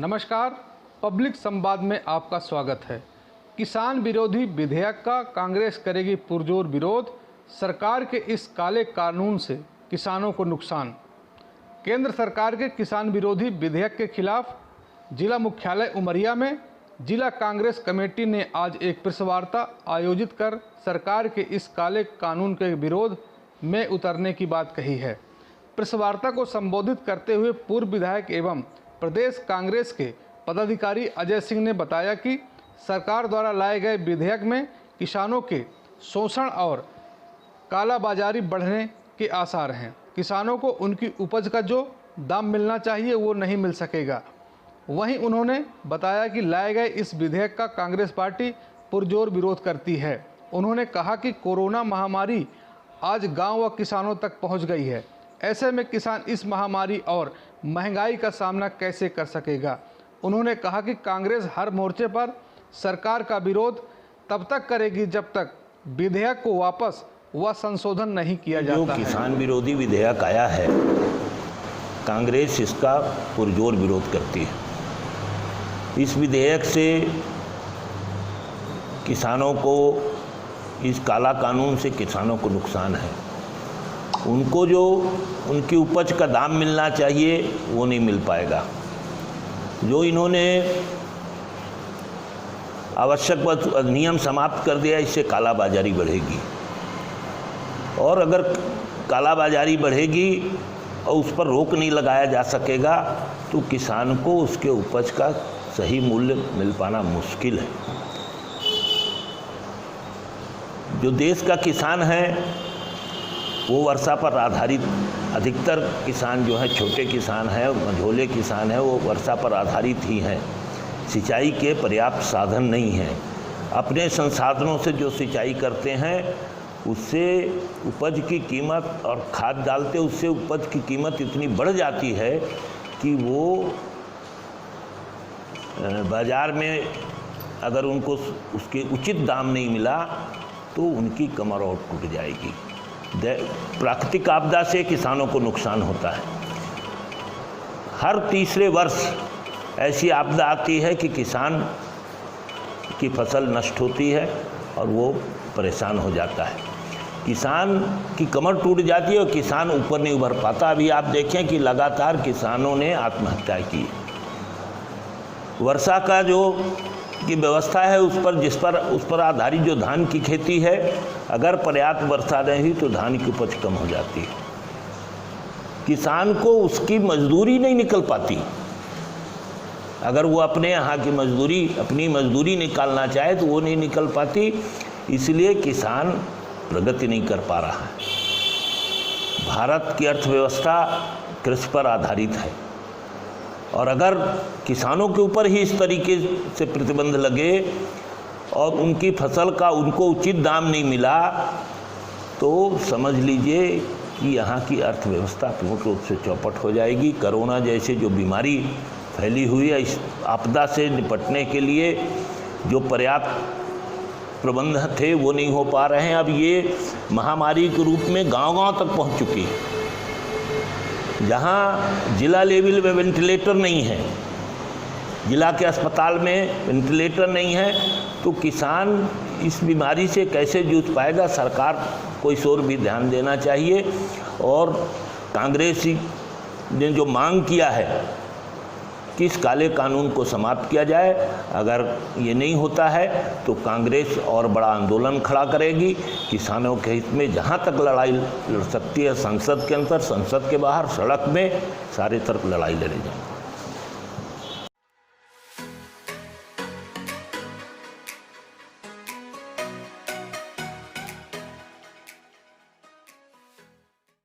नमस्कार, पब्लिक संवाद में आपका स्वागत है। किसान विरोधी विधेयक का कांग्रेस करेगी पुरजोर विरोध। सरकार के इस काले कानून से किसानों को नुकसान। केंद्र सरकार के किसान विरोधी विधेयक के खिलाफ जिला मुख्यालय उमरिया में जिला कांग्रेस कमेटी ने आज एक प्रेस वार्ता आयोजित कर सरकार के इस काले कानून के विरोध में उतरने की बात कही है। प्रेस वार्ता को संबोधित करते हुए पूर्व विधायक एवं प्रदेश कांग्रेस के पदाधिकारी अजय सिंह ने बताया कि सरकार द्वारा लाए गए विधेयक में किसानों के शोषण और कालाबाजारी बढ़ने के आसार हैं। किसानों को उनकी उपज का जो दाम मिलना चाहिए वो नहीं मिल सकेगा। वहीं उन्होंने बताया कि लाए गए इस विधेयक का कांग्रेस पार्टी पुरजोर विरोध करती है। उन्होंने कहा कि कोरोना महामारी आज गांव व किसानों तक पहुंच गई है। ऐसे में किसान इस महामारी और महंगाई का सामना कैसे कर सकेगा। उन्होंने कहा कि कांग्रेस हर मोर्चे पर सरकार का विरोध तब तक करेगी जब तक विधेयक को वापस व संशोधन नहीं किया जाता। जो किसान विरोधी विधेयक आया है, कांग्रेस इसका पुरजोर विरोध करती है। इस विधेयक से किसानों को, इस काला कानून से किसानों को नुकसान है। उनको जो उनकी उपज का दाम मिलना चाहिए वो नहीं मिल पाएगा। जो इन्होंने आवश्यक नियम समाप्त कर दिया, इससे कालाबाजारी बढ़ेगी और अगर कालाबाजारी बढ़ेगी और उस पर रोक नहीं लगाया जा सकेगा तो किसान को उसके उपज का सही मूल्य मिल पाना मुश्किल है। जो देश का किसान है वो वर्षा पर आधारित, अधिकतर किसान जो है छोटे किसान हैं, मझोले किसान हैं, वो वर्षा पर आधारित ही हैं। सिंचाई के पर्याप्त साधन नहीं हैं। अपने संसाधनों से जो सिंचाई करते हैं उससे उपज की कीमत और खाद डालते उससे उपज की कीमत इतनी बढ़ जाती है कि वो बाज़ार में अगर उनको उसके उचित दाम नहीं मिला तो उनकी कमर और टूट जाएगी। प्राकृतिक आपदा से किसानों को नुकसान होता है। हर तीसरे वर्ष ऐसी आपदा आती है कि किसान की फसल नष्ट होती है और वो परेशान हो जाता है। किसान की कमर टूट जाती है और किसान ऊपर नहीं उभर पाता। अभी आप देखें कि लगातार किसानों ने आत्महत्या की। वर्षा का जो की व्यवस्था है उस पर आधारित जो धान की खेती है, अगर पर्याप्त वर्षा नहीं तो धान की उपज कम हो जाती है। किसान को उसकी मजदूरी नहीं निकल पाती। अगर वो अपने यहाँ की अपनी मजदूरी निकालना चाहे तो वो नहीं निकल पाती। इसलिए किसान प्रगति नहीं कर पा रहा है। भारत की अर्थव्यवस्था कृषि पर आधारित है और अगर किसानों के ऊपर ही इस तरीके से प्रतिबंध लगे और उनकी फसल का उनको उचित दाम नहीं मिला तो समझ लीजिए कि यहाँ की अर्थव्यवस्था पूर्ण रूप से चौपट हो जाएगी। कोरोना जैसे जो बीमारी फैली हुई है, इस आपदा से निपटने के लिए जो पर्याप्त प्रबंध थे वो नहीं हो पा रहे हैं। अब ये महामारी के रूप में गांव-गांव तक पहुँच चुकी है। जहाँ जिला लेवल में वेंटिलेटर नहीं है, जिला के अस्पताल में वेंटिलेटर नहीं है, तो किसान इस बीमारी से कैसे जूझ पाएगा। सरकार को इस ओर भी ध्यान देना चाहिए और कांग्रेस ने जो मांग किया है कि इस काले कानून को समाप्त किया जाए, अगर ये नहीं होता है तो कांग्रेस और बड़ा आंदोलन खड़ा करेगी। किसानों के हित में जहाँ तक लड़ाई लड़ सकती है, संसद के अंदर, संसद के बाहर, सड़क में, सारे तरफ लड़ाई लड़े जाएंगे।